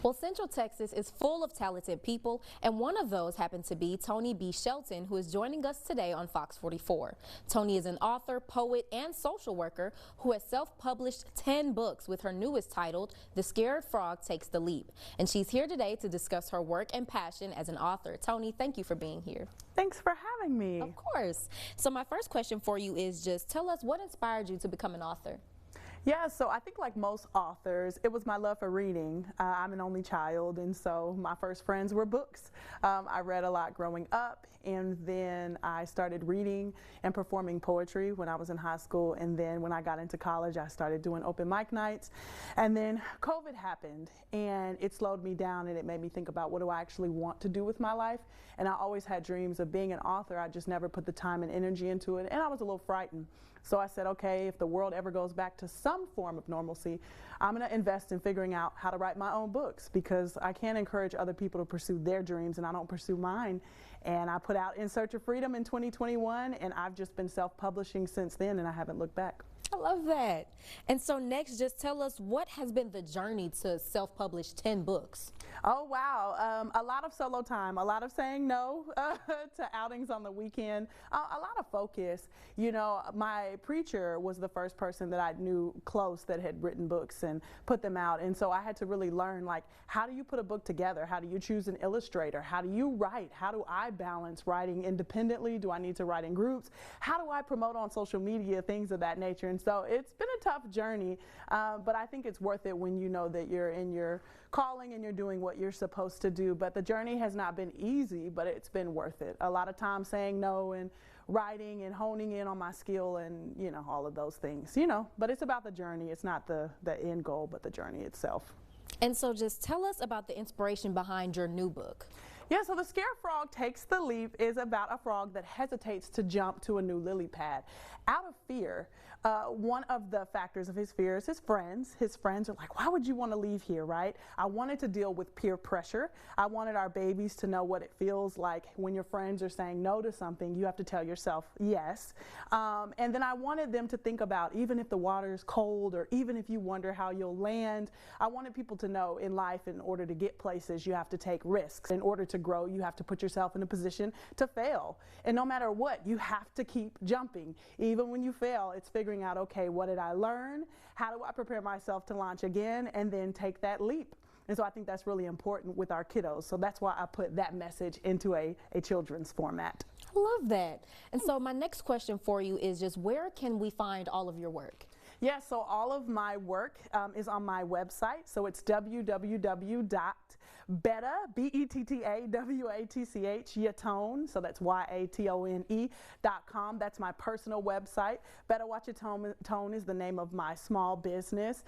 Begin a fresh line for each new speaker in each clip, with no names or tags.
Well, Central Texas is full of talented people, and one of those happened to be Tonee B. Shelton, who is joining us today on Fox 44. Tonee is an author, poet, and social worker who has self-published 10 books, with her newest titled The Scared Frog Takes the Leap. And she's here today to discuss her work and passion as an author. Tonee, thank you for being here.
Thanks for having me.
Of course. So my first question for you is just tell us what inspired you to become an author.
Yeah, so I think like most authors, it was my love for reading. I'm an only child, and so my first friends were books. I read a lot growing up, and then I started reading and performing poetry when I was in high school, and then when I got into college, I started doing open mic nights. And then COVID happened, and it slowed me down, and it made me think about what do I actually want to do with my life. And I always had dreams of being an author. I just never put the time and energy into it, and I was a little frightened. So I said, okay, if the world ever goes back to some form of normalcy, I'm going to invest in figuring out how to write my own books, because I can't encourage other people to pursue their dreams and I don't pursue mine. And I put out In Search of Freedom in 2021, and I've just been self-publishing since then, and I haven't looked back.
I love that. And so next, just tell us what has been the journey to self-publish 10 books.
Oh, wow. A lot of solo time, a lot of saying no to outings on the weekend, a lot of focus. You know, my preacher was the first person that I knew close that had written books and put them out. And so I had to really learn, like, how do you put a book together? How do you choose an illustrator? How do you write? How do I balance writing independently? Do I need to write in groups? How do I promote on social media? Things of that nature. And so it's been a tough journey, but I think it's worth it when you know that you're in your calling and you're doing what you're supposed to do. But the journey has not been easy, but it's been worth it. A lot of times saying no and writing and honing in on my skill and, you know, all of those things, you know, but it's about the journey. It's not the end goal, but the journey itself.
And so just tell us about the inspiration behind your new book.
Yeah, so The Scared Frog Takes the Leap is about a frog that hesitates to jump to a new lily pad out of fear. One of the factors of his fear is his friends. His friends are like, why would you want to leave here, right? I wanted to deal with peer pressure. I wanted our babies to know what it feels like when your friends are saying no to something, you have to tell yourself yes. And then I wanted them to think about, even if the water is cold or even if you wonder how you'll land, I wanted people to know in life, in order to get places, you have to take risks. In order to grow, you have to put yourself in a position to fail. And no matter what, you have to keep jumping. Even when you fail, it's figuring out, okay, what did I learn? How do I prepare myself to launch again and then take that leap? And so I think that's really important with our kiddos. So that's why I put that message into a children's format.
I love that. And so my next question for you is just where can we find all of your work?
Yeah, so all of my work is on my website. So it's www.bettawatch, so that's YATONE.com. That's my personal website. Better Watch Your Tone is the name of my small business.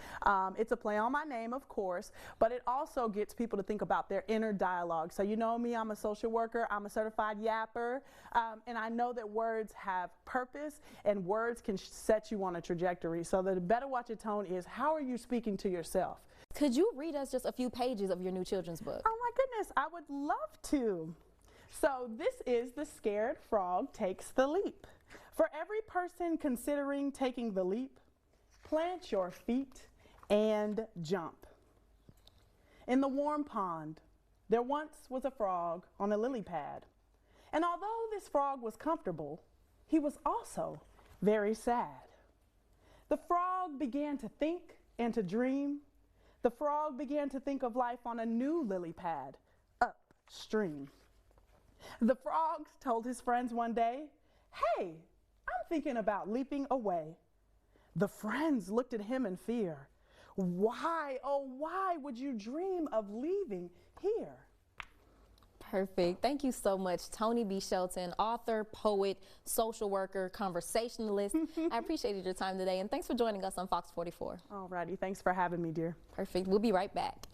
It's a play on my name, of course, but it also gets people to think about their inner dialogue. So you know me, I'm a social worker, I'm a certified yapper, and I know that words have purpose and words can set you on a trajectory. So the Better Watch Your Tone is, how are you speaking to yourself?
Could you read us just a few pages of your new children's book?
Oh my goodness, I would love to. So this is The Scared Frog Takes the Leap. For every person considering taking the leap, plant your feet and jump. In the warm pond, there once was a frog on a lily pad. And although this frog was comfortable, he was also very sad. The frog began to think and to dream. The frog began to think of life on a new lily pad, upstream. The frog told his friends one day, "Hey, I'm thinking about leaping away." The friends looked at him in fear. Why, oh why would you dream of leaving here?
Perfect. Thank you so much, Tonee B. Shelton, author, poet, social worker, conversationalist. I appreciated your time today, and thanks for joining us on Fox 44.
Alrighty, thanks for having me, dear.
Perfect. We'll be right back.